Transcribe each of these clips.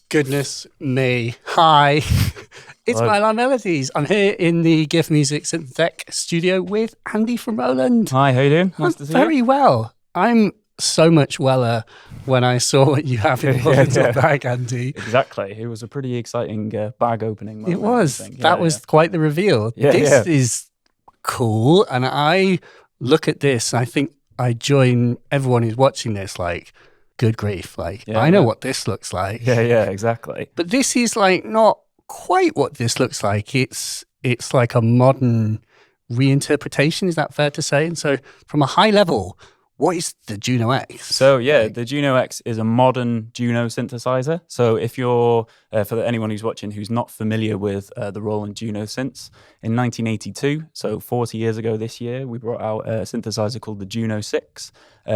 Goodness me. Hi. It's Mylar Melodies. I'm here in the GIF Music Synth Tech studio with Andy from Roland. Hi, how you doing? Nice to see you. Very well. I'm so much weller when I saw what you have in your little bag, Andy. Exactly. It was a pretty exciting bag opening moment. It was. That was quite the reveal. This is cool. And I look at this, and I think I join everyone who's watching this like, good grief. Like, I know what this looks like. Yeah, exactly. But this is like not quite what this looks like. It's like a modern reinterpretation. Is that fair to say? And so from a high level, what is the Juno-X? So the Juno-X is a modern Juno synthesizer. So if you're, for anyone who's watching who's not familiar with the Roland Juno synths, in 1982, so 40 years ago this year, we brought out a synthesizer called the Juno-X,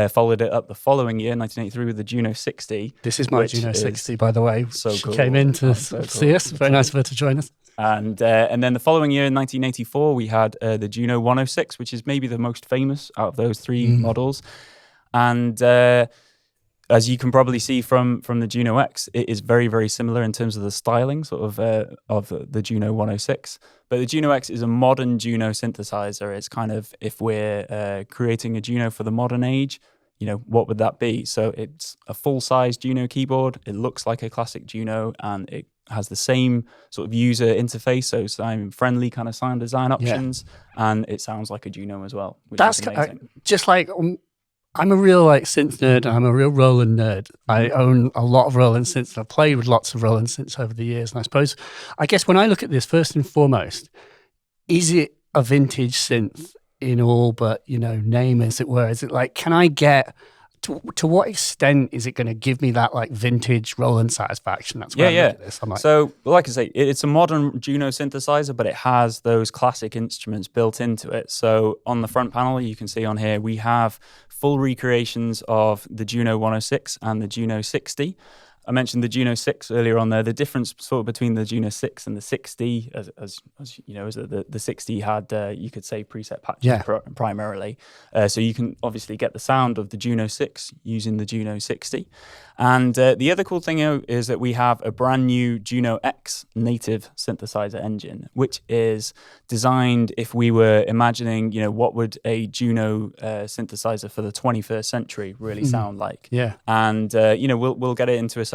followed it up the following year, 1983, with the Juno-60. This is my Juno-60, by the way. So she cool. came in to see us. Very nice of her to join us. And then the following year, in 1984, we had the Juno-106, which is maybe the most famous out of those three models. And as you can probably see from the Juno-X, it is very, very similar in terms of the styling sort of the Juno-106. But the Juno-X is a modern Juno synthesizer. It's kind of, if we're creating a Juno for the modern age, you know, what would that be? So it's a full-size Juno keyboard. It looks like a classic Juno, and it has the same sort of user interface, so friendly kind of sound design options, and it sounds like a Juno as well, which is amazing. Just like, I'm a real like synth nerd, and I'm a real Roland nerd. I own a lot of Roland synths. I've played with lots of Roland synths over the years, and I guess when I look at this, first and foremost, is it a vintage synth in all but, you know, name, as it were? Is it like, can I get to what extent is it going to give me that like vintage Roland satisfaction? That's where I look at this. I'm like, so, like I say, it's a modern Juno synthesizer, but it has those classic instruments built into it. So on the front panel, you can see on here, we have full recreations of the Juno-106 and the Juno-60. I mentioned the Juno-6 earlier on there. The difference sort of between the Juno-6 and the 60, as you know, is that the 60 had, you could say, preset patches primarily. So you can obviously get the sound of the Juno-6 using the Juno-60. And the other cool thing is that we have a brand new Juno-X native synthesizer engine, which is designed, if we were imagining, you know, what would a Juno synthesizer for the 21st century really sound like? Yeah. And, you know, we'll get it into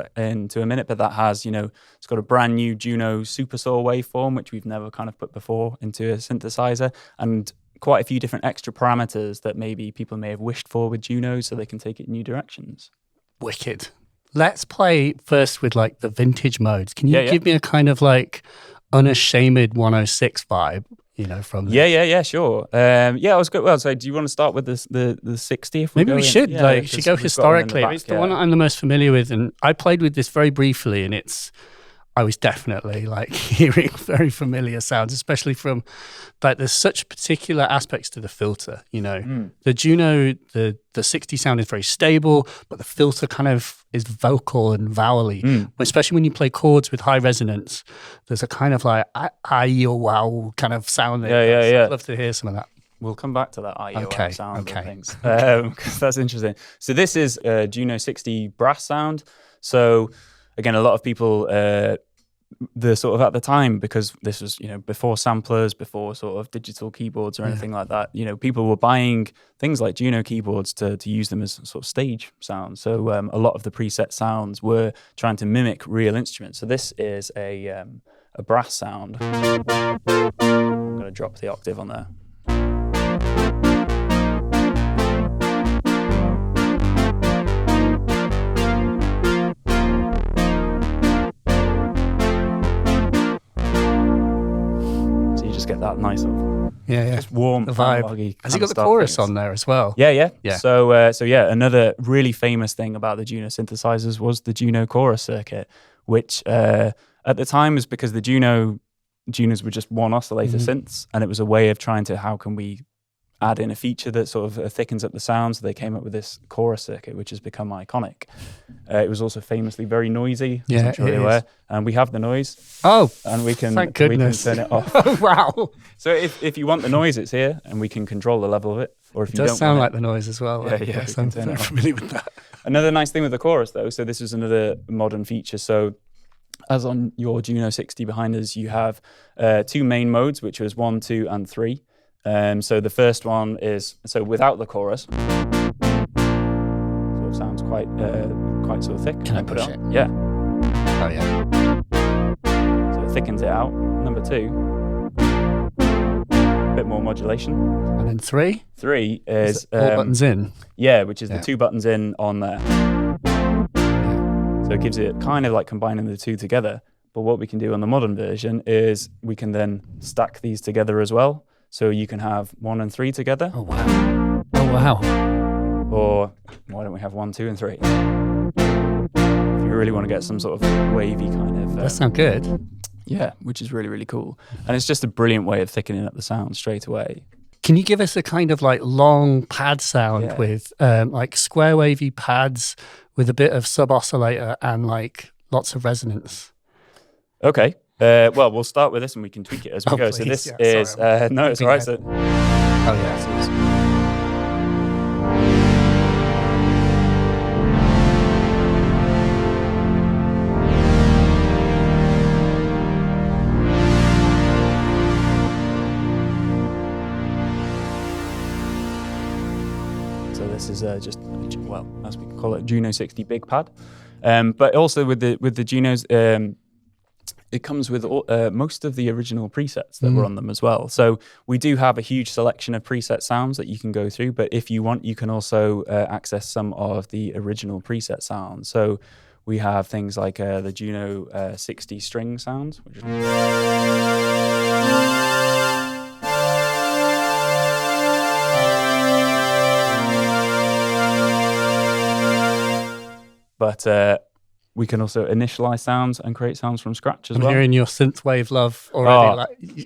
a minute, but that has, you know, it's got a brand new Juno Supersaw waveform, which we've never kind of put before into a synthesizer, and quite a few different extra parameters that maybe people may have wished for with Juno, so they can take it in new directions. Wicked. Let's play first with like the vintage modes. Can you give me a kind of like unashamed 106 vibe, you know, from this? Yeah, sure. I was good. Well, so do you want to start with the 60? If maybe we should. Should go historically. It's the one I'm the most familiar with, and I played with this very briefly, and I was definitely like hearing very familiar sounds, especially from like there's such particular aspects to the filter, you know. The Juno, the 60 sound is very stable, but the filter kind of is vocal and vowely, especially when you play chords with high resonance. There's a kind of like or wow kind of sound. I'd love to hear some of that. We'll come back to that I-O sound and things, because that's interesting. So this is a Juno 60 brass sound. So again, a lot of people the sort of at the time, because this was, before samplers, before sort of digital keyboards or anything like that, people were buying things like Juno keyboards to use them as sort of stage sounds. So a lot of the preset sounds were trying to mimic real instruments. So this is a brass sound. I'm going to drop the octave on there. Get that nice sort of just warm the vibe. Has he got the chorus on there as well? Yeah. So another really famous thing about the Juno synthesizers was the Juno chorus circuit, which at the time was because the Junos were just one oscillator synths, and it was a way of trying to, how can we add in a feature that sort of thickens up the sound. So they came up with this chorus circuit, which has become iconic. It was also famously very noisy, as I'm sure you're aware. And we have the noise. Oh, and we can thank goodness. Turn it off. Oh, wow. So if you want the noise, it's here, and we can control the level of it. Or if you don't, it does sound like the noise as well. Yeah. I'm very familiar with that. Another nice thing with the chorus, though, so this is another modern feature. So as on your Juno 60 behind us, you have two main modes, which was 1, 2, and 3. So the first one is without the chorus. Sort of sounds quite sort of thick. Can I push it? Yeah. Oh yeah. So it thickens it out. Number 2, a bit more modulation. And then 3. 3 is all buttons in. Yeah, which is the 2 buttons in on there. So it gives it kind of like combining the 2 together. But what we can do on the modern version is we can then stack these together as well. So you can have 1 and 3 together. Oh, wow. Or why don't we have 1, 2, and 3? If you really want to get some sort of wavy kind of... that sounds good. Yeah, which is really, really cool. And it's just a brilliant way of thickening up the sound straight away. Can you give us a kind of like long pad sound with like square wavy pads with a bit of sub-oscillator and like lots of resonance? Okay. Well, we'll start with this and we can tweak it as we go. Please. So this is... no, it's all right. So, this is just, well, as we call it, Juno 60 big pad. But also with the Junos... it comes with most of the original presets that were on them as well. So we do have a huge selection of preset sounds that you can go through, but if you want, you can also access some of the original preset sounds. So we have things like the Juno 60 string sounds, which is... But we can also initialize sounds and create sounds from scratch as well. I'm hearing your synthwave love already.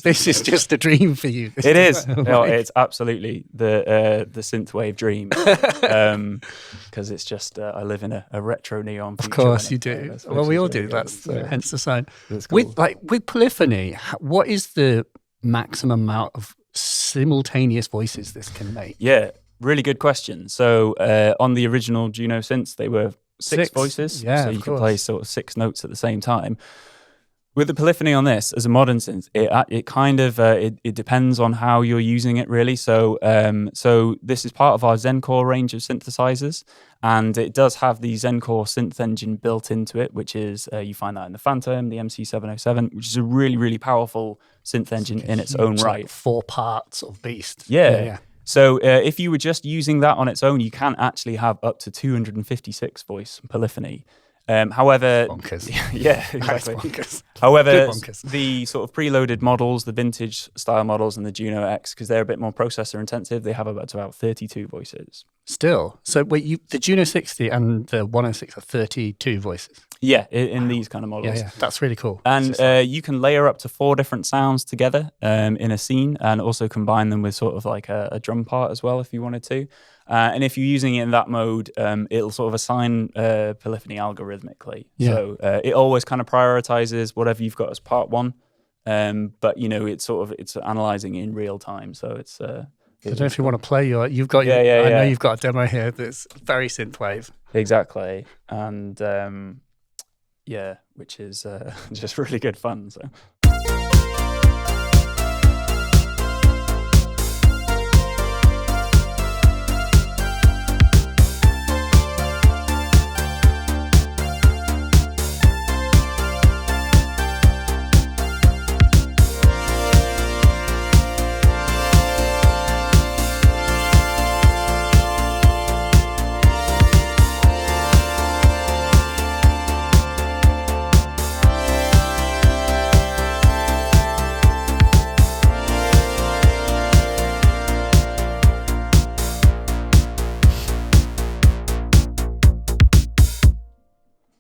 This is just a dream for you. It is. It's absolutely the synthwave dream. Because it's just, I live in a retro neon future. Of course you do. Well, we all do. That's hence the sign. Cool. With polyphony, what is the maximum amount of simultaneous voices this can make? Yeah, really good question. So on the original Juno synths, they were six voices, so you can play sort of 6 notes at the same time. With the polyphony on this, as a modern synth, it kind of it depends on how you're using it, really. So so this is part of our Zen-Core range of synthesizers, and it does have the Zen-Core synth engine built into it, which is you find that in the Phantom, the MC707, which is a really, really powerful synth engine in its own right. Like 4 parts of beast. Yeah. So if you were just using that on its own, you can actually have up to 256 voice polyphony. However, bonkers. Yeah, exactly. Bonkers. However, the sort of preloaded models, the vintage style models and the Juno-X, because they're a bit more processor intensive, they have about 32 voices. Still. So wait, the Juno 60 and the 106 are 32 voices? Yeah, in these kind of models. Yeah. That's really cool. And you can layer up to 4 different sounds together in a scene, and also combine them with sort of like a drum part as well if you wanted to. And if you're using it in that mode, it'll sort of assign polyphony algorithmically. Yeah. So it always kind of prioritizes whatever you've got as part 1. But it's analyzing in real time. So it's I don't know if you want to play I know you've got a demo here that's very synthwave. Exactly. And Yeah, which is just really good fun. So.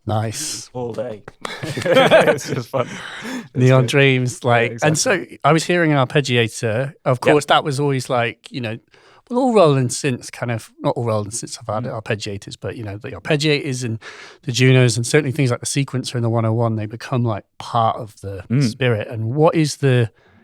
Nice. All day. It's just fun. Neon Dreams, like, exactly. And so I was hearing an arpeggiator. Of course, that was always like, well, all Roland synths kind of, not all Roland synths have had arpeggiators, but, the arpeggiators and the Junos and certainly things like the sequencer and the 101, they become like part of the spirit. And what is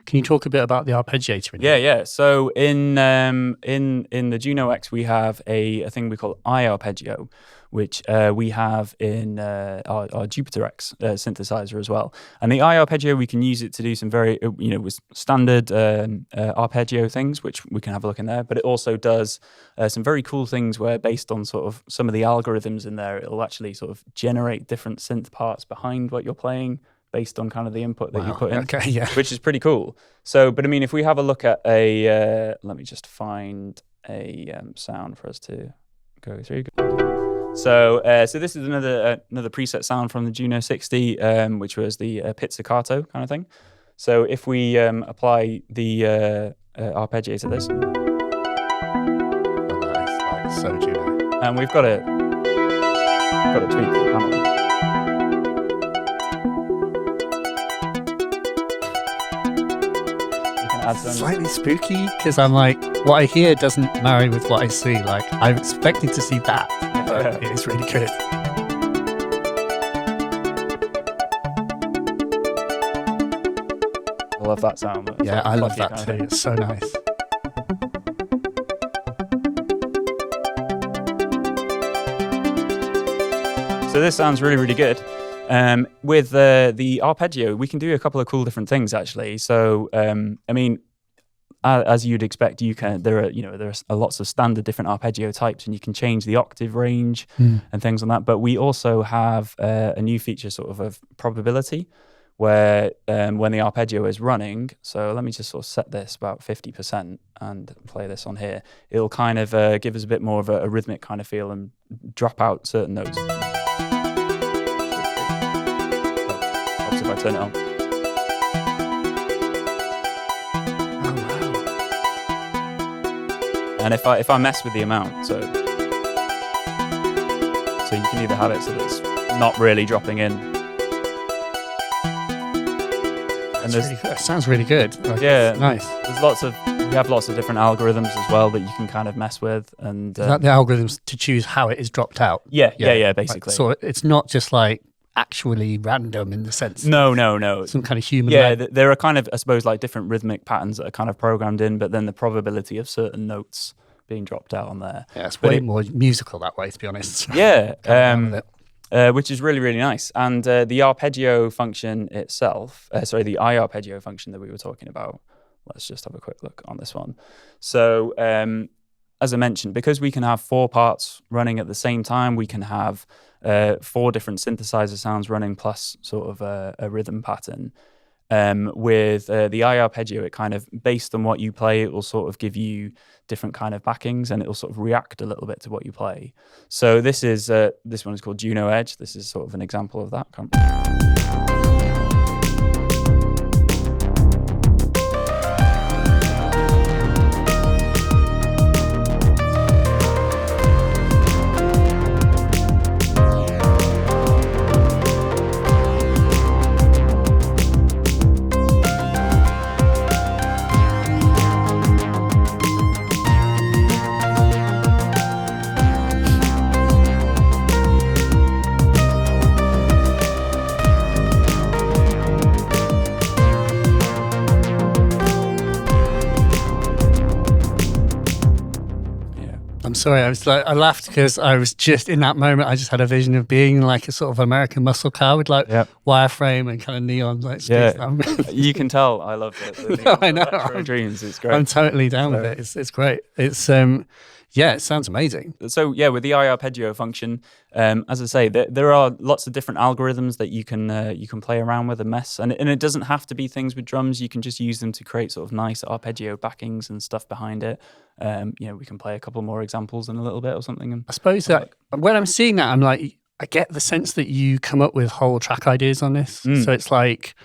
can you talk a bit about the arpeggiator? Yeah. So in the Juno-X, we have a thing we call I-Arpeggio, which we have in our Jupiter-X synthesizer as well. And the I-Arpeggio, we can use it to do some very, with standard arpeggio things, which we can have a look in there. But it also does some very cool things where based on sort of some of the algorithms in there, it'll actually sort of generate different synth parts behind what you're playing based on kind of the input that you put in, which is pretty cool. So, but I mean, if we have a look at let me just find a sound for us to go through. So this is another preset sound from the Juno 60, which was the pizzicato kind of thing. So if we apply the arpeggiator to this, nice, so Juno, and we've got to tweak the panel. Slightly spooky because I'm like, what I hear doesn't marry with what I see. Like, I'm expecting to see that, but it is really good. I love that sound. Yeah, I love that too. It's so nice. So this sounds really, really good. With the arpeggio, we can do a couple of cool different things actually. So, I mean, as you'd expect, there are lots of standard different arpeggio types, and you can change the octave range and things on that. But we also have a new feature, sort of probability, where when the arpeggio is running. So let me just sort of set this about 50% and play this on here. It'll kind of give us a bit more of a rhythmic kind of feel and drop out certain notes. If I turn it on. Oh wow! And if I mess with the amount, so you can either have it so that it's not really dropping in. And that sounds really good. Like, nice. We have lots of different algorithms as well that you can kind of mess with, and is that the algorithms to choose how it is dropped out? Yeah, basically. Like, so it's not just like actually random in the sense. No. Some kind of human. Yeah, there are kind of, I suppose, like different rhythmic patterns that are kind of programmed in, but then the probability of certain notes being dropped out on there. Yeah, it's way more musical that way, to be honest. Yeah, which is really, really nice. And the arpeggio function itself, the I-Arpeggio function that we were talking about, let's just have a quick look on this one. So, as I mentioned, because we can have 4 parts running at the same time, we can have 4 different synthesizer sounds running plus sort of a rhythm pattern. With the I-Arpeggio, it kind of, based on what you play, it will sort of give you different kind of backings, and it will sort of react a little bit to what you play. So this one is called Juno Edge. This is sort of an example of that. I'm sorry. I laughed because I was just in that moment. I just had a vision of being like a sort of American muscle car with like wireframe and kind of neon like streets. You can tell I love it. No, I know. Dreams. It's great. I'm totally down with it. It's great. It's it sounds amazing. So with the I-Arpeggio function, as I say, there are lots of different algorithms that you can play around with and mess, and it doesn't have to be things with drums. You can just use them to create sort of nice arpeggio backings and stuff behind it. We can play a couple more examples in a little bit or something. And I suppose that when I'm seeing that, I'm like, I get the sense that you come up with whole track ideas on this. So it's like,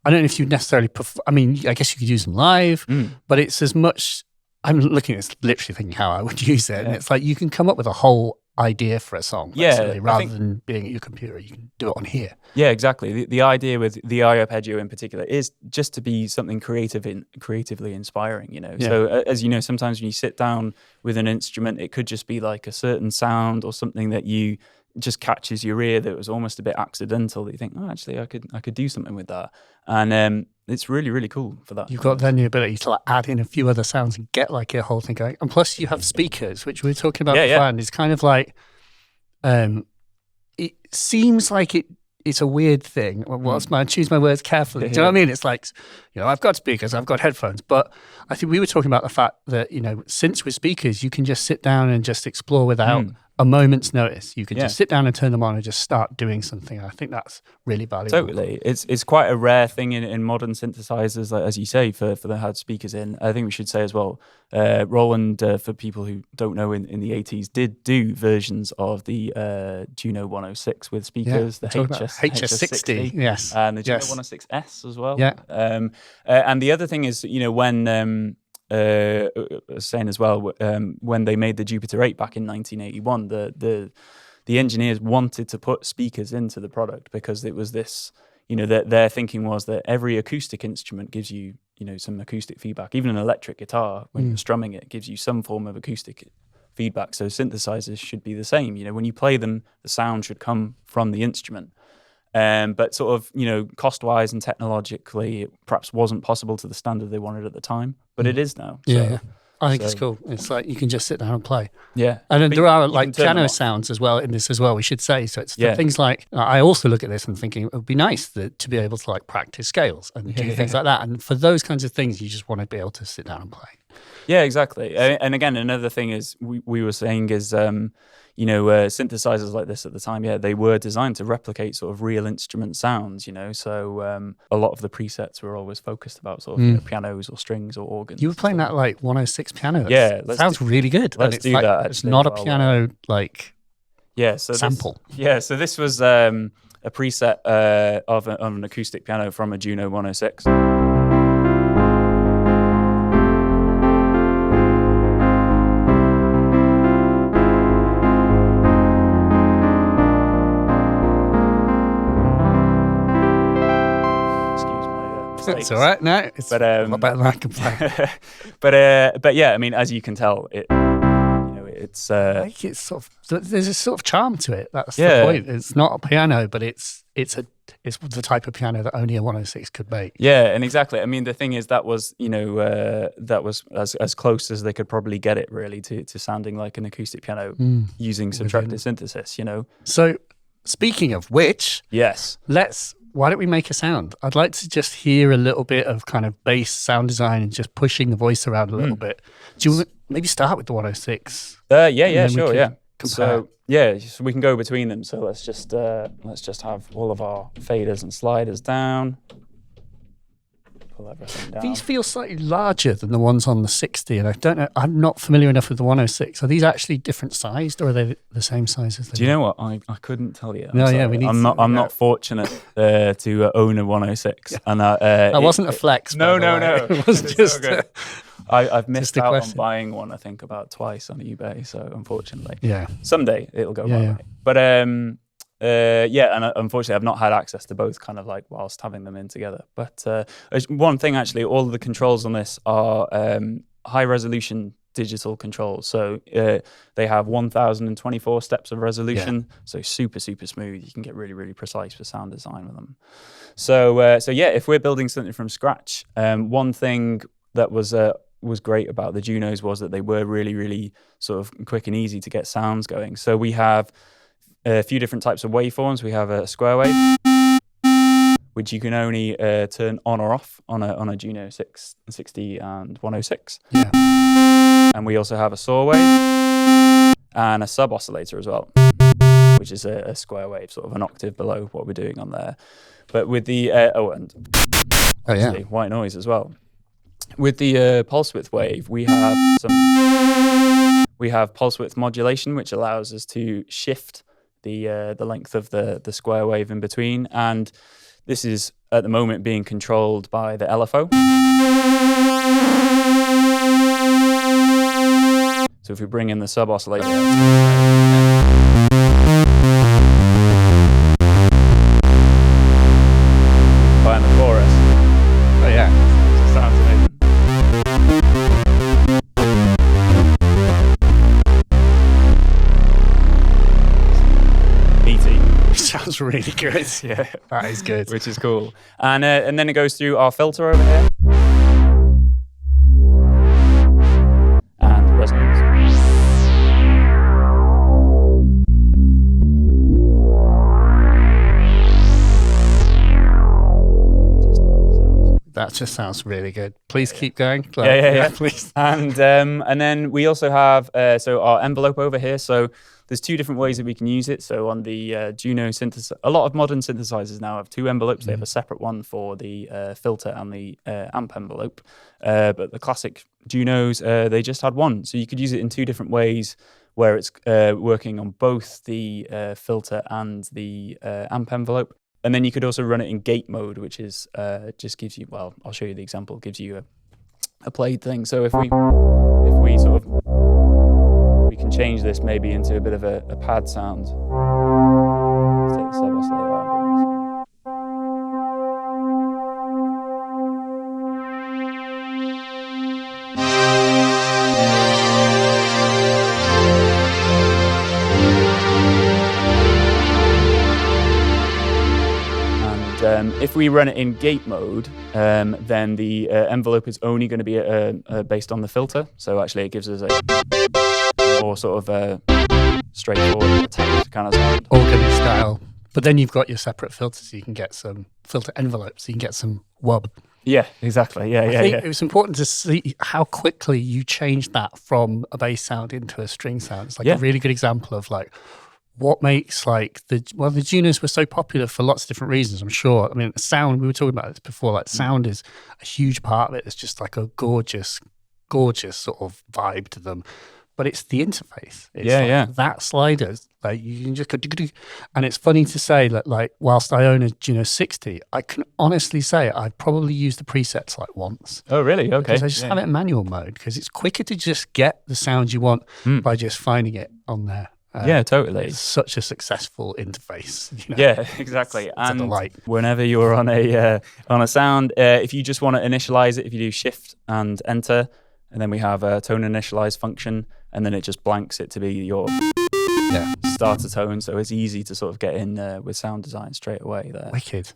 I don't know if you necessarily I mean, I guess you could use them live, but it's as much. I'm looking at this, literally thinking how I would use it, and it's like you can come up with a whole idea for a song, rather than being at your computer. You can do it on here. Yeah, exactly. The idea with the I-Arpeggio in particular is just to be something creatively inspiring. So as you know, sometimes when you sit down with an instrument, it could just be like a certain sound or something that you just catches your ear that was almost a bit accidental. That you think, oh, actually, I could do something with that, and it's really, really cool for that. You've got then the ability to like add in a few other sounds and get like a whole thing going. And plus you have speakers, which we were talking about before, and it's kind of like, it seems like it's a weird thing. I choose my words carefully. Do you know what I mean? It's like, I've got speakers, I've got headphones, but I think we were talking about the fact that, since with speakers, you can just sit down and just explore without a moment's notice. You can just sit down and turn them on and just start doing something. I think that's really valuable. Totally. It's quite a rare thing in modern synthesizers, like, as you say, for them to have speakers in. I think we should say as well, Roland, for people who don't know, in the 80s, did do versions of the Juno-106 with speakers, the HS60, yes, and the Juno-106S as well. Yeah. And the other thing is, when saying as well, when they made the Jupiter 8 back in 1981, the engineers wanted to put speakers into the product because it was this, their thinking was that every acoustic instrument gives you, some acoustic feedback. Even an electric guitar, when you're strumming it, gives you some form of acoustic feedback. So synthesizers should be the same. When you play them, the sound should come from the instrument. But sort of, cost-wise and technologically, it perhaps wasn't possible to the standard they wanted at the time, but it is now. So, I think it's cool. It's like you can just sit down and play. Yeah. And then there are like piano sounds as well in this as well, we should say. So it's things like, I also look at this and thinking it would be nice to be able to like practice scales and do things like that. And for those kinds of things, you just want to be able to sit down and play. Yeah, exactly. And again, another thing is we were saying is, synthesizers like this at the time, they were designed to replicate sort of real instrument sounds, so a lot of the presets were always focused about sort of pianos or strings or organs. You were playing that like 106 piano. Sounds really good. Let's do that. It's not a piano sample. So this was a preset of an acoustic piano from a Juno-106. It's all right. No, it's a lot better than I can play. but yeah, I mean, as you can tell, it's like it's sort of, there's a sort of charm to it. That's the point. It's not a piano, but it's the type of piano that only a 106 could make. Yeah, and exactly. I mean, the thing is that was as close as they could probably get it, really, to sounding like an acoustic piano using subtractive synthesis. So, speaking of which, yes, why don't we make a sound? I'd like to just hear a little bit of kind of bass sound design and just pushing the voice around a little bit. Do you want to maybe start with the 106? Sure, yeah. So we can go between them. So let's just have all of our faders and sliders down. Pull everything down. These feel slightly larger than the ones on the 60, and I don't know, I'm not familiar enough with the 106. Are these actually different sized, or are they the same size as they Do you know what? I couldn't tell you. I'm not fortunate to own a 106. Yeah. And that wasn't a flex. No. It was just I've missed out on buying one, I think, about twice on eBay. So unfortunately, someday it'll go my way. But and unfortunately, I've not had access to both, kind of like whilst having them in together. But one thing, actually, all of the controls on this are high resolution digital controls. So they have 1024 steps of resolution. So super, super smooth. You can get really, really precise with sound design with them. So if we're building something from scratch, one thing that was was great about the Junos was that they were really, really sort of quick and easy to get sounds going. So we have a few different types of waveforms. We have a square wave, which you can only turn on or off on a Juno 660 and 106. Yeah. And we also have a saw wave and a sub oscillator as well, which is a square wave, sort of an octave below what we're doing on there. But with the white noise as well. With the pulse width wave, we have pulse width modulation, which allows us to shift the length of the square wave in between, and this is at the moment being controlled by the LFO. So if we bring in the sub oscillator, behind the chorus. Oh yeah, sounds amazing. Sounds really good. Yeah, that is good. Which is cool. And then it goes through our filter over here. And resonance. That just sounds really good. Please keep going. Yeah, please. And then we also have so our envelope over here. So there's two different ways that we can use it. So on the Juno synthesizer, a lot of modern synthesizers now have two envelopes. They have a separate one for the filter and the amp envelope. But the classic Junos, they just had one. So you could use it in two different ways, where it's working on both the filter and the amp envelope. And then you could also run it in gate mode, which is just gives you, well, I'll show you the example, gives you a played thing. So if we sort of, we can change this maybe into a bit of a pad sound. Let's take the sub oscillator out. If we run it in gate mode, then the envelope is only going to be based on the filter. So actually it gives us a more sort of straightforward attack kind of sound. Organ style. But then you've got your separate filters, so you can get some filter envelopes, so you can get some wub. Yeah, exactly. I think it was important to see how quickly you changed that from a bass sound into a string sound. It's like a really good example of like, what makes like the Junos were so popular for lots of different reasons, I'm sure. I mean, the sound, we were talking about this before, like sound is a huge part of it. It's just like a gorgeous sort of vibe to them. But it's the interface. It's that slider, like you can just go, and it's funny to say that like whilst I own a Juno 60, I can honestly say I've probably used the presets like once. Oh, really? Okay. Because I just have it in manual mode because it's quicker to just get the sound you want by just finding it on there. Yeah, totally. It's such a successful interface. You know? Yeah, exactly. It's a delight. Whenever you're on a sound, if you just want to initialize it, if you do Shift and Enter, and then we have a tone initialize function, and then it just blanks it to be your starter tone, so it's easy to sort of get in with sound design straight away there. Wicked.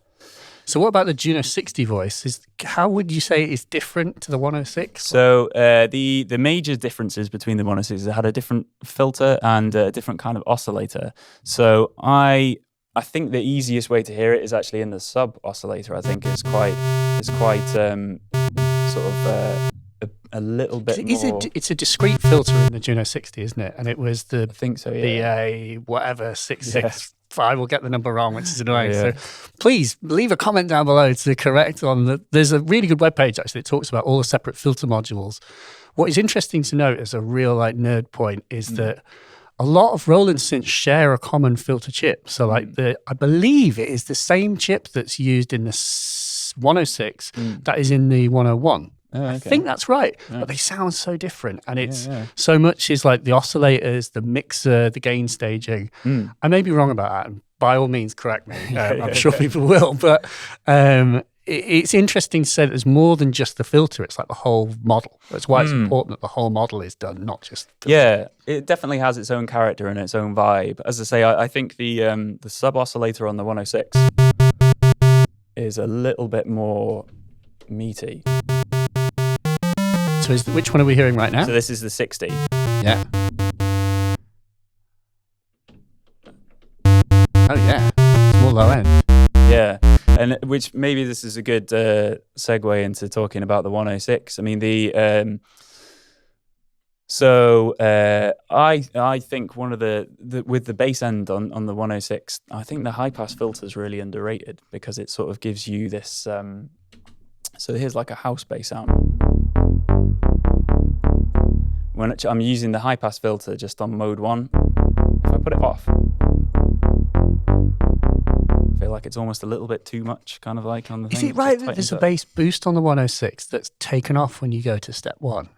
So what about the Juno 60 voice? How would you say it is different to the 106? So the major differences between the 106 is it had a different filter and a different kind of oscillator. So I think the easiest way to hear it is actually in the sub oscillator. I think it's quite sort of a little bit more. It's a discrete filter in the Juno 60, isn't it? And it was the I think so, yeah. BA whatever 665. We'll get the number wrong, which is annoying. So please leave a comment down below to correct on the. There's a really good webpage actually that talks about all the separate filter modules. What is interesting to note as a real like nerd point is that a lot of Roland synths share a common filter chip. So like I believe it is the same chip that's used in the 106 that is in the 101. Oh, okay. I think that's right, but they sound so different, and it's so much is like the oscillators, the mixer, the gain staging. I may be wrong about that, and by all means correct me. I'm sure people will, but it's interesting to say that there's more than just the filter. It's like the whole model. That's why it's important that the whole model is done, not just filter. Yeah, it definitely has its own character and its own vibe. As I say, I think the sub oscillator on the 106 is a little bit more meaty. So which one are we hearing right now? So this is the 60. Yeah. Oh yeah, it's more low end. Yeah, and which maybe this is a good segue into talking about the 106. I mean I think one of the with the bass end on the 106, I think the high pass filter is really underrated because it sort of gives you this. So here's like a house bass sound. When I'm using the high pass filter just on mode 1, if I put it off, I feel like it's almost a little bit too much, kind of like on the thing. Is it right that there's a bass boost on the 106 that's taken off when you go to step 1?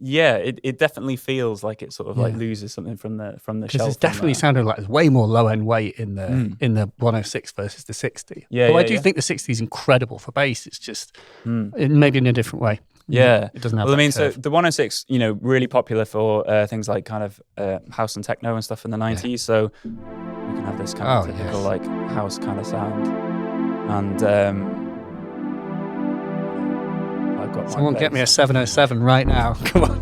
Yeah, it definitely feels like it sort of like loses something from the shelf. Because it's definitely sounding like there's way more low end weight in the 106 versus the 60. But I do think the 60 is incredible for bass. It's just maybe in a different way. Yeah, it doesn't have. Well, I mean, curve. so the 106, really popular for things like kind of house and techno and stuff in the 90s. Yeah. So we can have this kind of typical like house kind of sound. And I've got someone get me a 707 right now. Come on.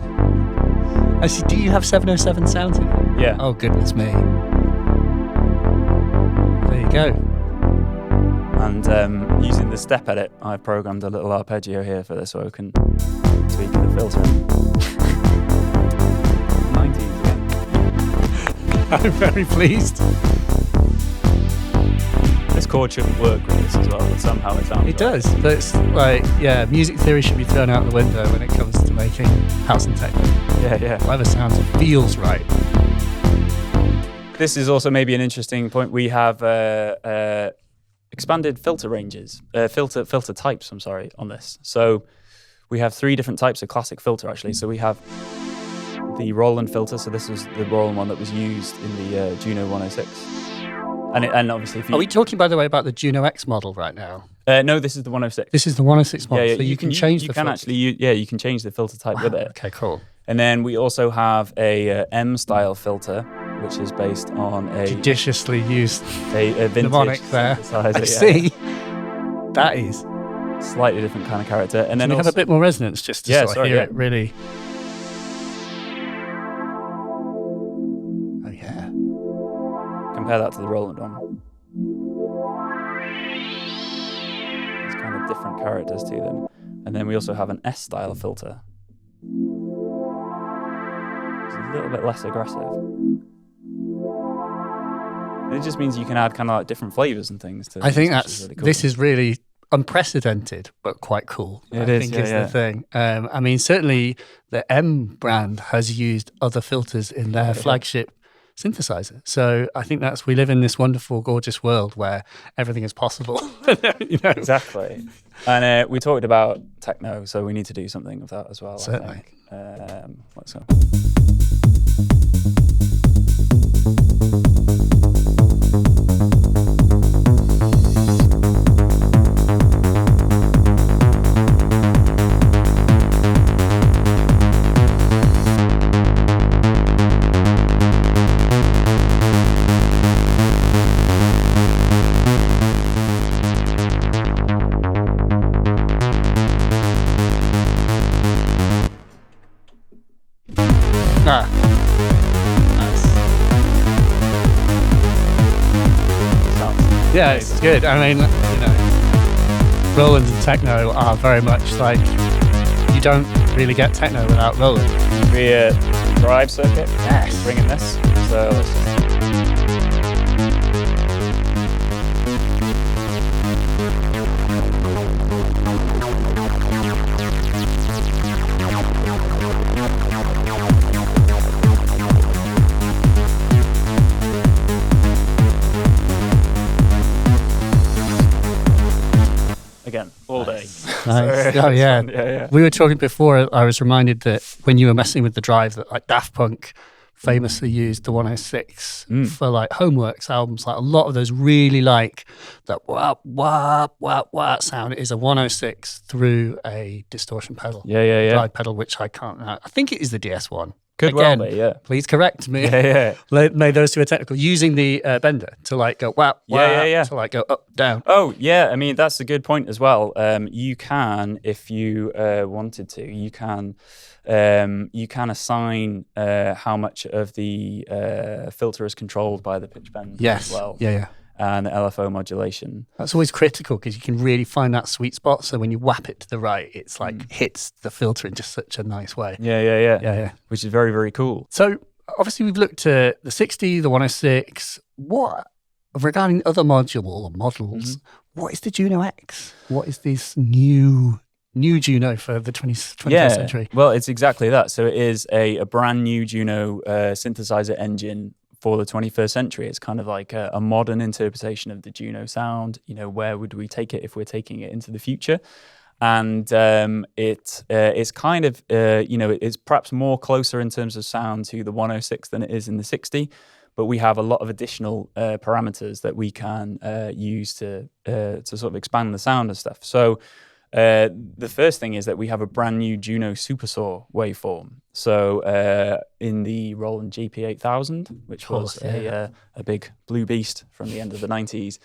Actually, do you have 707 sounds in it? Yeah. Oh goodness me. There you go. And using the step edit, I programmed a little arpeggio here for this so I can tweak the filter. 90s again. I'm very pleased. This chord shouldn't work with this as well, but somehow it sounds. It does, but it's like, music theory should be thrown out the window when it comes to making house and techno. Yeah. Whatever sounds feels right. This is also maybe an interesting point. We have expanded filter ranges, filter types, on this. So we have 3 different types of classic filter, actually. So we have the Roland filter. So this is the Roland one that was used in the Juno 106. And obviously, are we talking, by the way, about the Juno-X model right now? No, this is the 106. This is the 106 model. Yeah, so you can change the filter. You can change the filter type with it. Okay, cool. And then we also have a M-style filter, which is based on a judiciously used a vintage mnemonic there. I see. That is slightly different kind of character. And then we have a bit more resonance just to sort of hear it really. Oh yeah. Compare that to the Roland one. There's kind of different characters to them. And then we also have an S-style filter. It's a little bit less aggressive. It just means you can add kind of like different flavors and things to. I think this is really unprecedented, but quite cool. I think is the thing. I mean, certainly the M brand has used other filters in their flagship synthesizer. So I think we live in this wonderful, gorgeous world where everything is possible. Exactly. And we talked about techno, so we need to do something with that as well. Certainly. I think. Let's go. Yeah, it's good. I mean, Roland and techno are very much like, you don't really get techno without Roland. We drive circuit. Yes. Bringing this. So let's just. Again, all day. Nice. Oh yeah. We were talking before. I was reminded that when you were messing with the drive, that like Daft Punk famously used the 106 for like Homeworks albums. Like a lot of those really like that wah wah wah wah sound is a 106 through a distortion pedal. Yeah. Drive pedal, which I can't. I think it is the DS1. Could again, well be, yeah. Please correct me. Yeah. Maybe those two are technical. Using the bender to like go wow, to like go up, down. Oh, yeah. I mean, that's a good point as well. You can, if you wanted to, you can assign how much of the filter is controlled by the pitch bend as well. Yeah. And the LFO modulation. That's always critical because you can really find that sweet spot. So when you whap it to the right, it's like hits the filter in just such a nice way. Yeah. Which is very, very cool. So obviously we've looked at the 60, the 106. What, regarding other models, what is the Juno-X? What is this new Juno for the 21st century? Well, it's exactly that. So it is a brand new Juno synthesizer engine for the 21st century. It's kind of like a modern interpretation of the Juno sound. You know, where would we take it if we're taking it into the future? And it's kind of, it's perhaps more closer in terms of sound to the 106 than it is in the 60, but we have a lot of additional parameters that we can use to sort of expand the sound and stuff. So the first thing is that we have a brand new Juno supersaw waveform. So in the Roland GP8000, which was a big blue beast from the end of the 90s,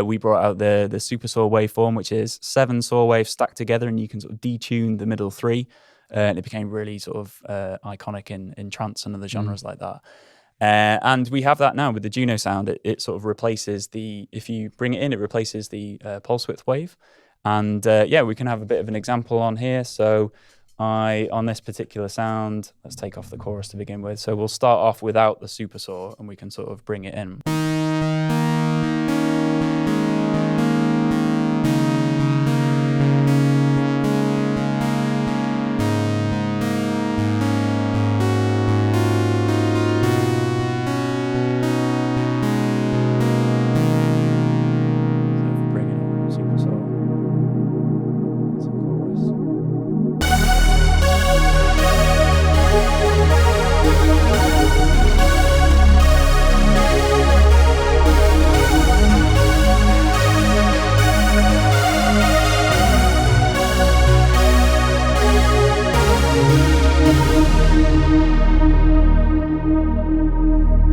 we brought out the supersaw waveform, which is 7 saw waves stacked together, and you can sort of detune the middle 3, and it became really sort of iconic in trance and other genres like that. And we have that now with the Juno sound. It sort of replaces if you bring it in, it replaces the pulse width wave. And we can have a bit of an example on here. So on this particular sound, let's take off the chorus to begin with. So we'll start off without the supersaw and we can sort of bring it in.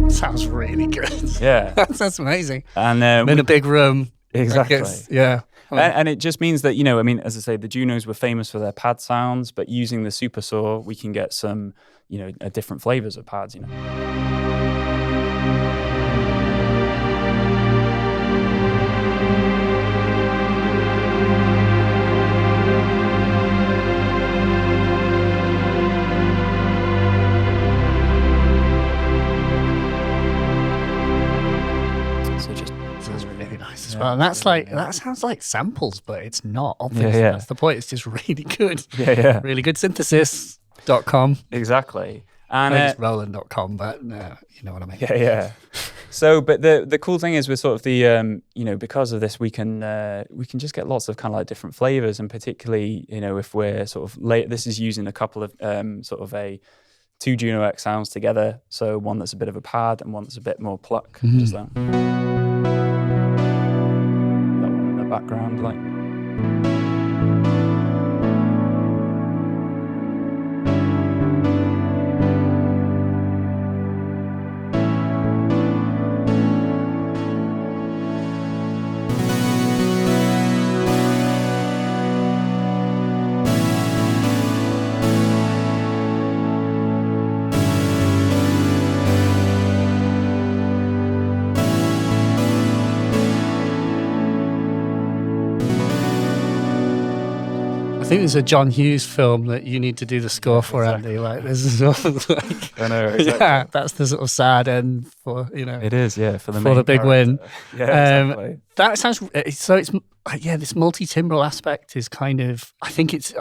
Sounds really good. Yeah. That's amazing. And I'm in a big room. Exactly. Yeah. And it just means that, I mean, as I say, the Junos were famous for their pad sounds, but using the supersaw, we can get some, different flavors of pads, Well, and that sounds like samples, but it's not, obviously. Yeah. That's the point. It's just really good. Yeah. Really good synthesis.com. Exactly. And it's Roland.com, but you know what I mean. Yeah. So, but the cool thing is with sort of the, because of this, we can just get lots of kind of like different flavors, and particularly, if we're sort of late, this is using a couple of sort of two Juno-X sounds together. So one that's a bit of a pad and one that's a bit more pluck, just that. Background, like. I think there's a John Hughes film that you need to do the score for, Andy. Like, this is like, I know, exactly. Yeah, that's the sort of sad end for, It is, yeah, for the big character. win. Yeah, exactly. That sounds, so it's, this multi-timbral aspect is kind of, I think it's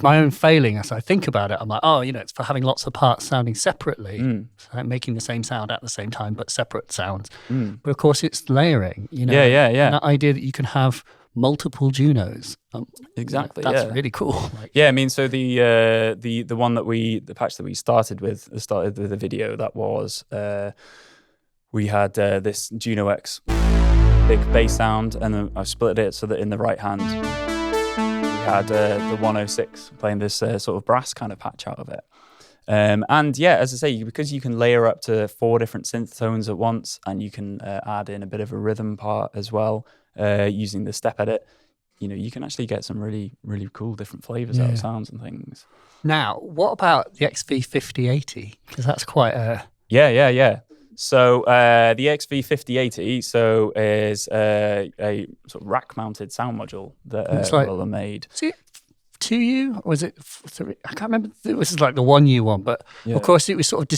my own failing as I think about it. I'm like, it's for having lots of parts sounding separately, so making the same sound at the same time, but separate sounds. But of course it's layering, Yeah. And that idea that you can have multiple Junos. Exactly. That's really cool. I mean, so the one that the patch that we started with the video, that was we had this Juno-X big bass sound, and then I split it so that in the right hand we had the 106 playing this sort of brass kind of patch out of it. And yeah, as I say, because you can layer up to 4 different synth tones at once, and you can add in a bit of a rhythm part as well using the step edit, you can actually get some really, really cool different flavors out of sounds and things. Now, what about the XV5080? Because that's quite a... Yeah. So the XV5080 is a sort of rack-mounted sound module that Roland made. Is it 2U or was it 3? I can't remember. It was like the 1U one, but of course it was sort of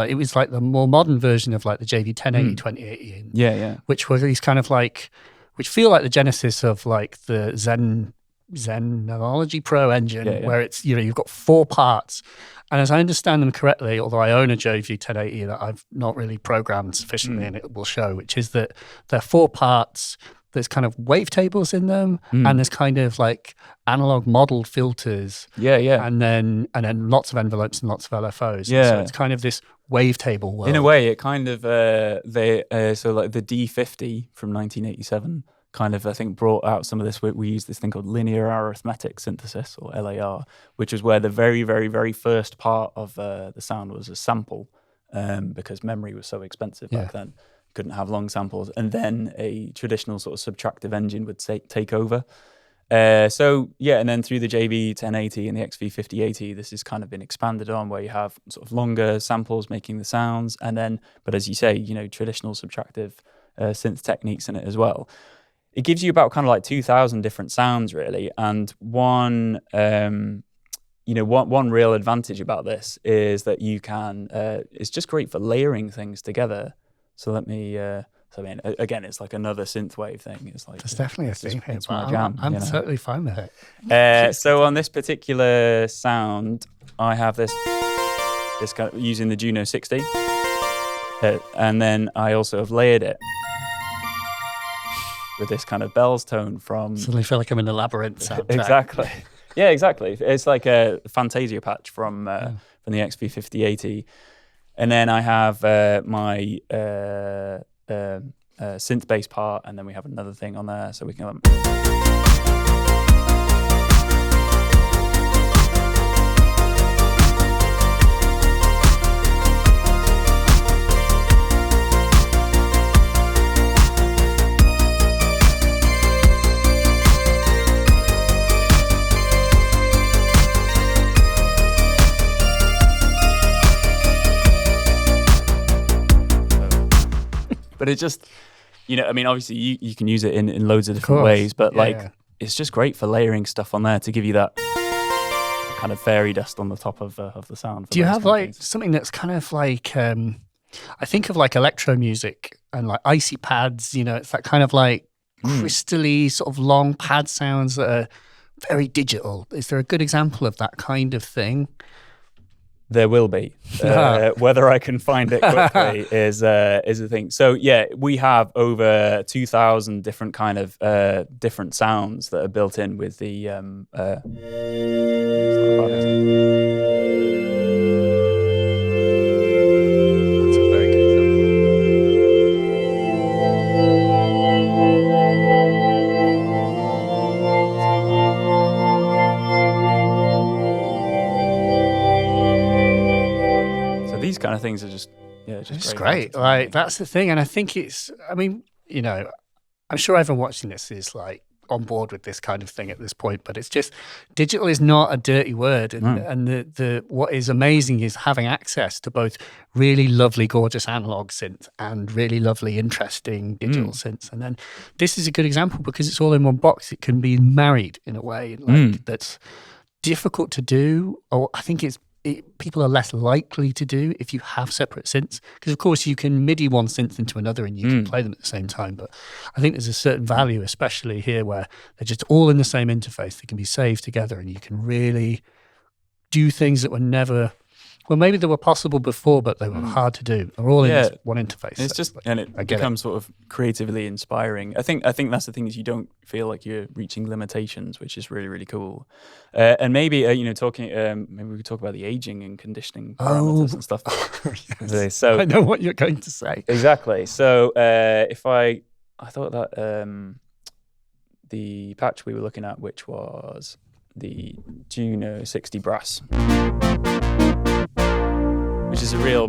it was like the more modern version of like the JV1080, 2080. Yeah. Which were these kind of like, which feel like the genesis of like the Zen-Core Pro engine, where it's, you've got 4 parts. And as I understand them correctly, although I own a JV1080 that I've not really programmed sufficiently and it will show, which is that there are 4 parts. There's kind of wavetables in them, and there's kind of like analog modeled filters. Yeah. And then lots of envelopes and lots of LFOs. Yeah. So it's kind of this wavetable world. In a way, it kind of so like the D50 from 1987 kind of, I think, brought out some of this. We use this thing called linear arithmetic synthesis, or LAR, which is where the very, very, very first part of the sound was a sample, because memory was so expensive back then. Couldn't have long samples, and then a traditional sort of subtractive engine would take over. And then through the JV1080 and the XV5080, this has kind of been expanded on, where you have sort of longer samples making the sounds, but as you say, traditional subtractive synth techniques in it as well. It gives you about kind of like 2,000 different sounds, really, and one real advantage about this is that you can. It's just great for layering things together. So let me. Again, it's like another synthwave thing. It's like there's definitely a thing here. It's my jam. I'm totally fine with it. So on this particular sound, I have this kind of using the Juno-60, and then I also have layered it with this kind of bells tone from. Suddenly feel like I'm in a labyrinth soundtrack. Exactly. Yeah, exactly. It's like a Fantasia patch from the XV5080. And then I have my synth bass part, and then we have another thing on there, so we can. But it just, obviously you can use it in loads of different ways, but it's just great for layering stuff on there to give you that kind of fairy dust on the top of the sound. Do you have like something that's kind of like, I think of like electro music and like icy pads, it's that kind of like crystally sort of long pad sounds that are very digital. Is there a good example of that kind of thing? There will be. Whether I can find it quickly is a thing. So yeah, we have over 2,000 different kind of different sounds that are built in with the. That's a very good example. These kind of things are just great. Like that's the thing, and I think it's. I'm sure everyone watching this is like on board with this kind of thing at this point, but it's just digital is not a dirty word, and the what is amazing is having access to both really lovely, gorgeous analog synth and really lovely, interesting digital synths. And then this is a good example because it's all in one box. It can be married in a way that's difficult to do, or I think people are less likely to do if you have separate synths, because of course you can MIDI one synth into another and you can play them at the same time, but I think there's a certain value, especially here, where they're just all in the same interface. They can be saved together and you can really do things that were never, well, maybe they were possible before, but they were hard to do. They're all in this one interface. It's just, and it becomes sort of creatively inspiring. I think that's the thing, is you don't feel like you're reaching limitations, which is really, really cool. And maybe, talking, maybe we could talk about the aging and conditioning parameters and stuff. Yes. So I know what you're going to say. Exactly. So if I thought that the patch we were looking at, which was the Juno-60 brass. which is a real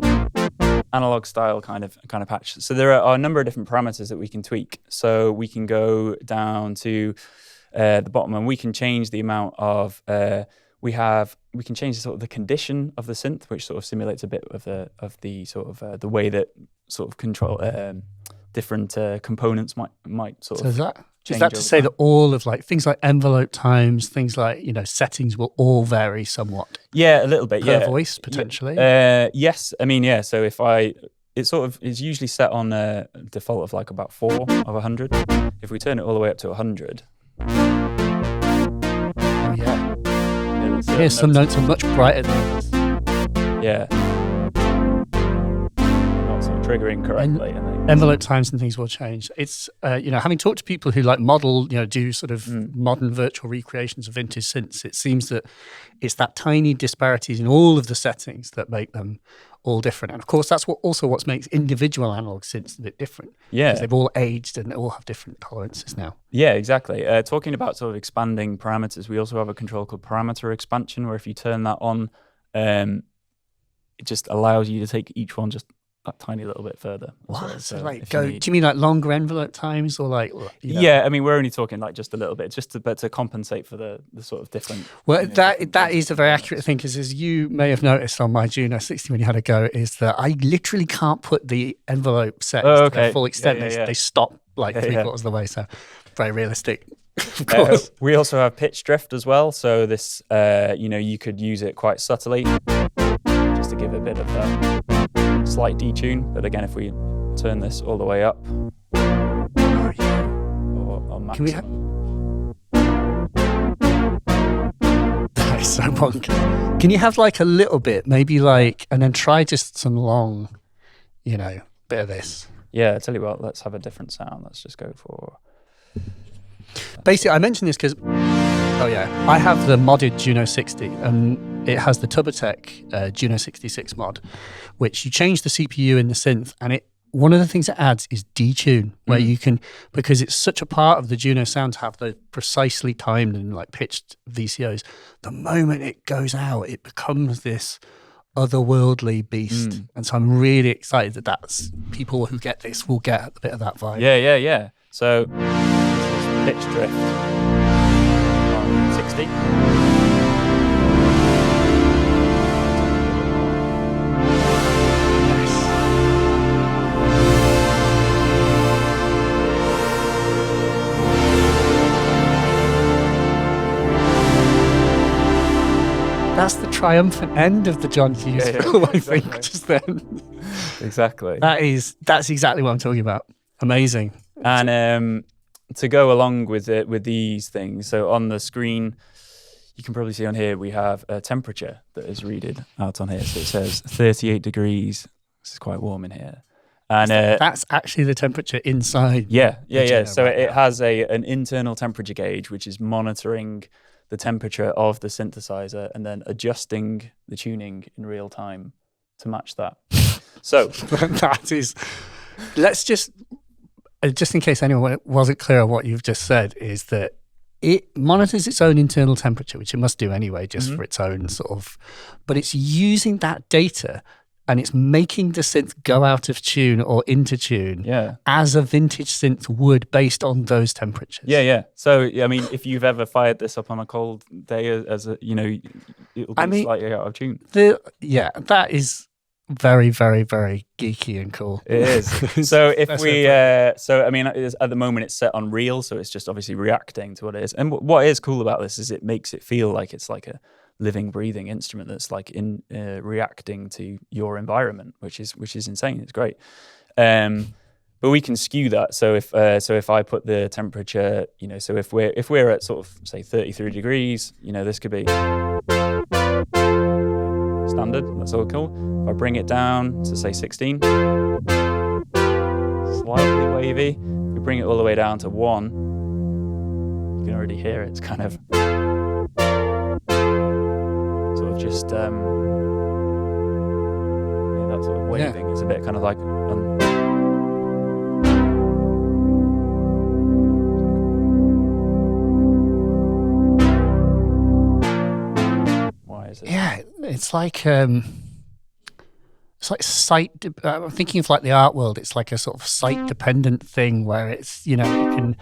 analog style kind of patch. So there are a number of different parameters that we can tweak. So we can go down to the bottom, and we can change the amount of we can change sort of the condition of the synth, which sort of simulates a bit of the sort of the way that sort of control different components might sort of. Is that to say that all of like things like envelope times, things like, you know, settings will all vary somewhat? Yeah, a little bit. Per voice potentially. Yes, I mean, yeah. So it sort of is usually set on a default of like about 4 of 100. If we turn it all the way up to 100. Oh yeah. Here, some notes are much brighter than others. Yeah. Not sort of triggering correctly. Envelope times and things will change. It's, you know, having talked to people who like model, you know, do sort of modern virtual recreations of vintage synths, it seems that it's that tiny disparities in all of the settings that make them all different. And of course, that's what makes individual analog synths a bit different. Yeah. Because they've all aged and they all have different tolerances now. Yeah, exactly. Talking about sort of expanding parameters, we also have a control called parameter expansion, where if you turn that on, it just allows you to take each one just a tiny little bit further. What? So like do you mean like longer envelope times or like? You know? Yeah, I mean we're only talking like just a little bit, just to compensate for the sort of different. Well, you know, that is a very accurate thing, because as you may have noticed on my Juno-60 when you had a go, is that I literally can't put the envelope settings to their full extent. They stop like 3/4 of the way. So very realistic. Of course. We also have pitch drift as well. So this, you know, you could use it quite subtly, just to give a bit of that slight detune. But again, if we turn this all the way up, or maximum. That is so wonky. Can you have like a little bit, maybe like, and then try just some long, you know, bit of this? Yeah, I'll tell you what, let's have a different sound. Let's just go for... Basically, I mentioned this because, I have the modded Juno-60, and it has the TurboTech Juno-66 mod, which you change the CPU in the synth, and one of the things it adds is detune, where you can, because it's such a part of the Juno sound to have the precisely timed and like pitched VCOs, the moment it goes out, it becomes this otherworldly beast. And so I'm really excited that that's people who get this will get a bit of that vibe. Yeah. So pitch drift on 60. That's the triumphant end of the John Hughes film, I think, just then. Exactly. That's exactly what I'm talking about. Amazing. And to go along with it, with these things, so on the screen, you can probably see on here, we have a temperature that is readed out on here. So it says 38 degrees. This is quite warm in here. And that's actually the temperature inside. Yeah. So it has an internal temperature gauge, which is monitoring the temperature of the synthesizer and then adjusting the tuning in real time to match that. So that is, let's just in case anyone wasn't clear on what you've just said, is that it monitors its own internal temperature, which it must do anyway, just for its own sort of, but it's using that data and it's making the synth go out of tune or into tune as a vintage synth would, based on those temperatures. Yeah. So, I mean, if you've ever fired this up on a cold day as a, you know, it'll be slightly out of tune. That is very, very, very geeky and cool. It is. So if we, I mean, at the moment it's set on real, so it's just obviously reacting to what it is. And what is cool about this is it makes it feel like it's like a living, breathing instrument that's like in reacting to your environment, which is insane. It's great. But we can skew that. So if I put the temperature, you know, so if we're at sort of say 33 degrees, you know, this could be standard. That's all cool. If I bring it down to say 16, slightly wavy. If we bring it all the way down to 1, you can already hear it's kind of sort of just that sort of waving. It's a bit kind of like why is it? Yeah, it's like it's like I'm thinking of like the art world. It's like a sort of site dependent thing where it's, you know, it can,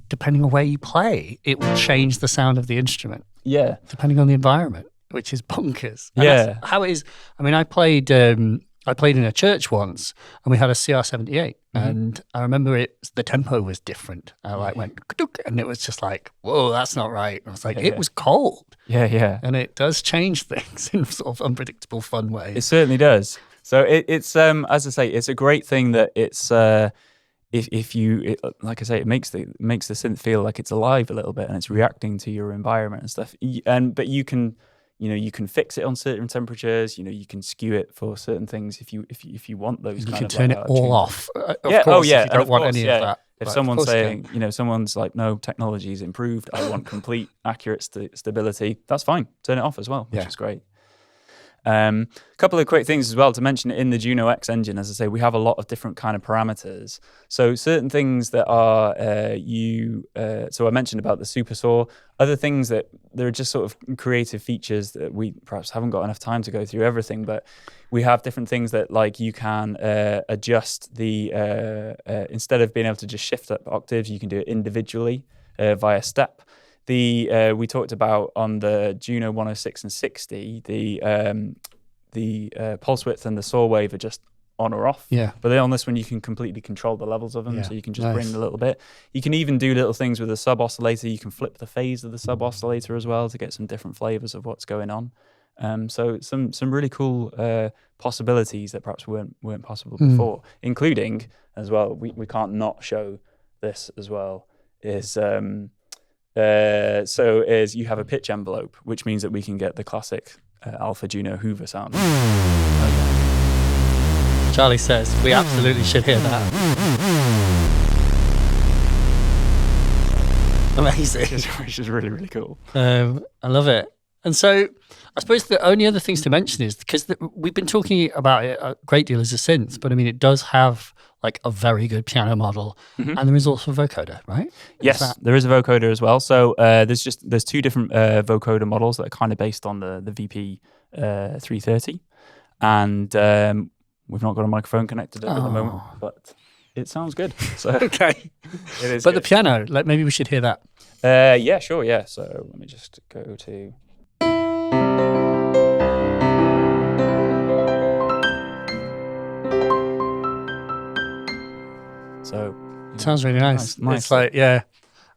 depending on where you play, it will change the sound of the instrument. Yeah. Depending on the environment, which is bonkers. And Yeah. that's how it is. I mean, I played in a church once, and we had a CR78, and I remember the tempo was different. I like went, and it was just like, whoa, that's not right. And I was like, it was cold. Yeah. And it does change things in sort of unpredictable, fun ways. It certainly does. So it's as I say, it's a great thing that it's if you like I say, it makes the synth feel like it's alive a little bit and it's reacting to your environment and stuff. But you can, you know, you can fix it on certain temperatures. You know, you can skew it for certain things if you want those. You kind can of turn like it all off. Yeah. Course, Yeah. If you don't want any of that. If someone's saying, you know, someone's like, no, technology's improved, I want complete accurate stability, that's fine. Turn it off as well, which is great. A couple of quick things as well to mention. In the Juno-X engine, as I say, we have a lot of different kind of parameters. So certain things that are so I mentioned about the super saw. Other things that they're just sort of creative features that we perhaps haven't got enough time to go through everything, but we have different things that, like, you can adjust the instead of being able to just shift up octaves, you can do it individually via step. We talked about on the Juno 106 and 60, the pulse width and the saw wave are just on or off. Yeah. But then on this one, you can completely control the levels of them. So you can just bring a little bit. You can even do little things with the sub oscillator. You can flip the phase of the sub oscillator as well to get some different flavors of what's going on. So some really cool possibilities that perhaps weren't possible before, including as well. We can't not show this as well. Is you have a pitch envelope, which means that we can get the classic Alpha Juno Hoover sound. Charlie says we absolutely should hear that. Amazing. Which is really, really cool. I love it. And so I suppose the only other things to mention is, because we've been talking about it a great deal as a synth, but I mean, it does have like a very good piano model, and there is also a vocoder, right? Yes, there is a vocoder as well. So there's two different vocoder models that are kind of based on the VP 330, and we've not got a microphone connected at the moment, but it sounds good. So okay, it is. But good. The piano, like, maybe we should hear that. Yeah, sure. Yeah. So let me just go to. So it sounds really nice. Nice. It's like, yeah.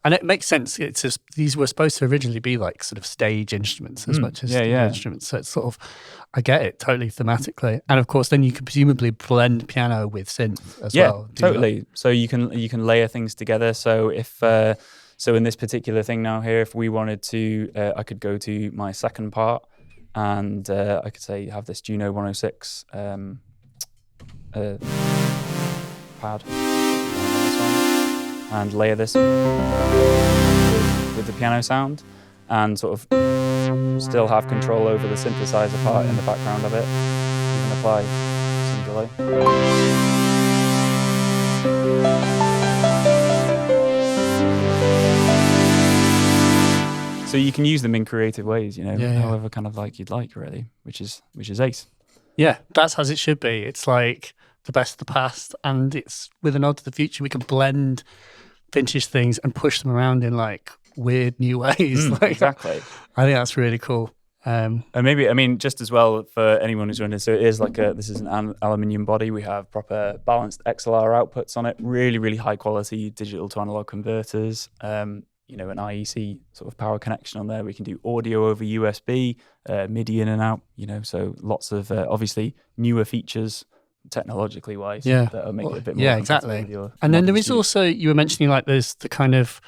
And it makes sense. It's just, these were supposed to originally be like sort of stage instruments as much as studio instruments. So it's sort of, I get it totally thematically. And of course, then you can presumably blend piano with synth as well. Totally. So you can layer things together. So if so in this particular thing now here, if we wanted to, I could go to my second part, and I could say have this Juno 106 pad. And layer this with the piano sound, and sort of still have control over the synthesizer part in the background of it. You can apply some delay. So you can use them in creative ways, you know, however kind of like you'd like, really, which is ace. Yeah, that's as it should be. It's like the best of the past, and it's with a nod to the future. We can blend vintage things and push them around in like weird new ways. Exactly. I think that's really cool. And maybe, I mean, just as well for anyone who's wondering, so it is like this is an aluminium body. We have proper balanced XLR outputs on it, really, really high quality digital to analog converters. You know, an IEC sort of power connection on there. We can do audio over USB, MIDI in and out, you know, so lots of obviously newer features technologically wise that'll make it a bit more exactly. And then there is also, you were mentioning like there's the kind of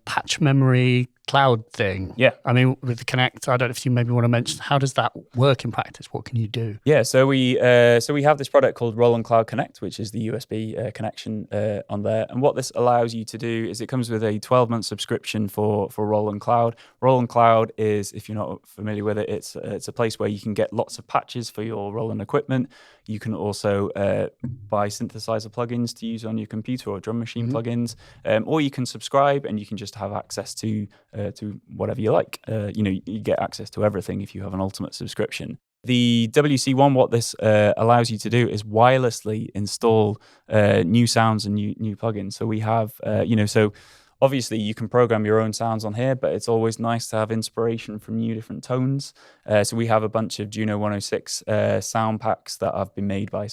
patch memory cloud thing. Yeah. I mean, with the Connect, I don't know if you maybe want to mention, how does that work in practice? What can you do? Yeah, so we have this product called Roland Cloud Connect, which is the USB connection on there. And what this allows you to do is it comes with a 12-month subscription for Roland Cloud. Roland Cloud is, if you're not familiar with it, it's a place where you can get lots of patches for your Roland equipment. You can also buy synthesizer plugins to use on your computer or drum machine plugins, or you can subscribe and you can just have access to whatever you like. You know, you get access to everything if you have an ultimate subscription. The WC1, what this allows you to do is wirelessly install new sounds and new plugins. So we have, so obviously you can program your own sounds on here, but it's always nice to have inspiration from new different tones. So we have a bunch of Juno 106 sound packs that have been made by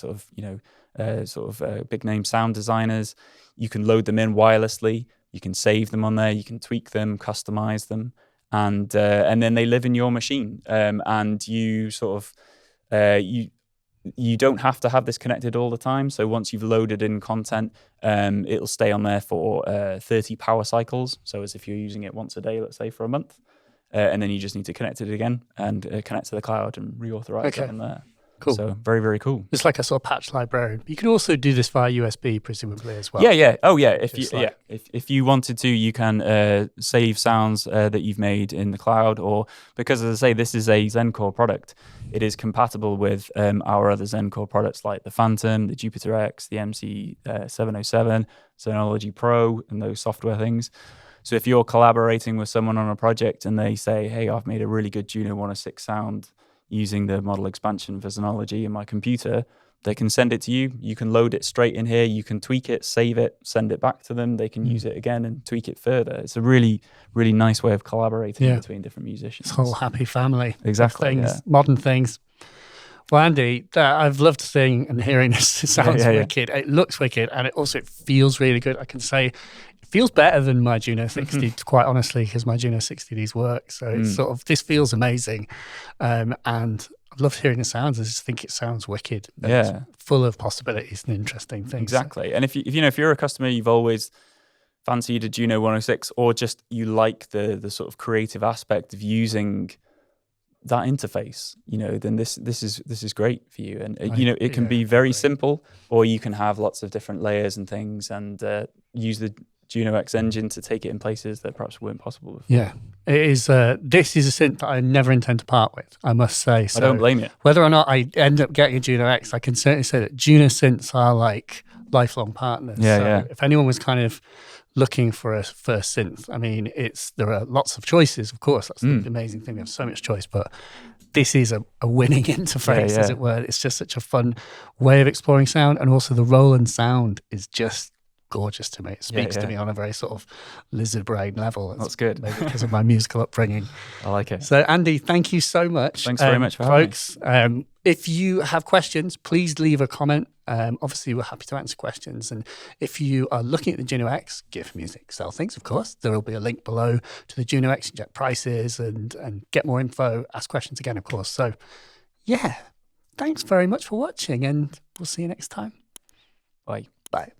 big name sound designers. You can load them in wirelessly. You can save them on there. You can tweak them, customize them. And then they live in your machine, and you you don't have to have this connected all the time. So once you've loaded in content, it'll stay on there for 30 power cycles. So as if you're using it once a day, let's say for a month, and then you just need to connect it again and connect to the cloud and reauthorize it on there. Cool. So very, very cool. It's like a sort of patch librarian. You can also do this via USB, presumably, as well. Yeah. Oh, yeah. If you wanted to, you can save sounds that you've made in the cloud, or because, as I say, this is a Zen-Core product, it is compatible with our other Zen-Core products like the Phantom, the Jupiter X, the MC707, Zenology Pro, and those software things. So if you're collaborating with someone on a project and they say, hey, I've made a really good Juno 106 sound using the model expansion for Zenology in my computer, they can send it to you. You can load it straight in here. You can tweak it, save it, send it back to them. They can use it again and tweak it further. It's a really, really nice way of collaborating between different musicians. It's a whole happy family. Exactly. Things, modern things. Well, Andy, I've loved seeing and hearing this. It sounds wicked. It looks wicked, and it feels really good. I can say it feels better than my Juno 60, quite honestly, because my Juno 60Ds work. So it's this feels amazing. And I've loved hearing the sounds. I just think it sounds wicked. It's full of possibilities and interesting things. Exactly. And if you're a customer, you've always fancied a Juno 106, or just you like the sort of creative aspect of using that interface, then this is great for you. And it can be very simple, or you can have lots of different layers and things, and use the Juno-X engine to take it in places that perhaps weren't possible before. Yeah, it is. This is a synth that I never intend to part with, I must say. So I don't blame you. Whether or not I end up getting a Juno-X, I can certainly say that Juno synths are like lifelong partners. If anyone was kind of looking for a first synth, I mean, there are lots of choices, of course. That's the amazing thing. We have so much choice, but this is a winning interface, as it were. It's just such a fun way of exploring sound, and also the Roland sound is just gorgeous to me. It speaks to me on a very sort of lizard brain level. That's good. Maybe because of my musical upbringing. I like it. So, Andy, thank you so much. Thanks very much for having folks. If you have questions, please leave a comment. Obviously, we're happy to answer questions. And if you are looking at the Juno-X, Give Music, Sell Things, of course, there will be a link below to the Juno-X. You get prices and get more info. Ask questions again, of course. So, yeah, thanks very much for watching, and we'll see you next time. Bye. Bye.